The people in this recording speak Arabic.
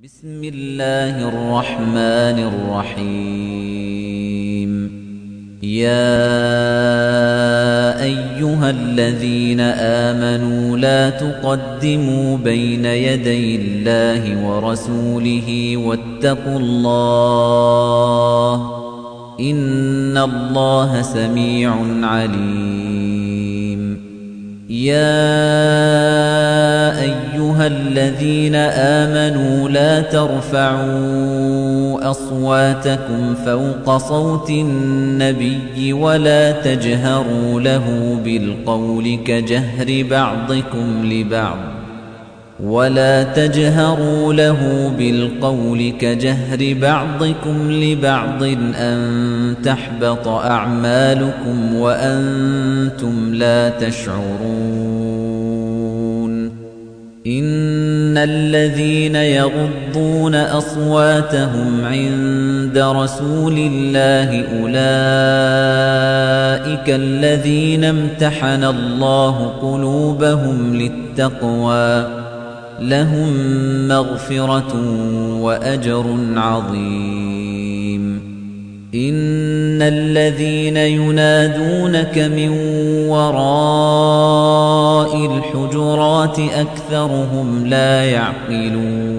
بسم الله الرحمن الرحيم يا أيها الذين آمنوا لا تقدموا بين يدي الله ورسوله واتقوا الله إن الله سميع عليم يا أيها الذين آمنوا لا ترفعوا أصواتكم فوق صوت النبي ولا تجهروا له بالقول كجهر بعضكم لبعض أن تحبط أعمالكم وأنتم لا تشعرون إن الذين يغضون أصواتهم عند رسول الله أولئك الذين امتحن الله قلوبهم للتقوى لهم مغفرة وأجر عظيم إن الذين ينادونك من وراء الحجرات أكثرهم لا يعقلون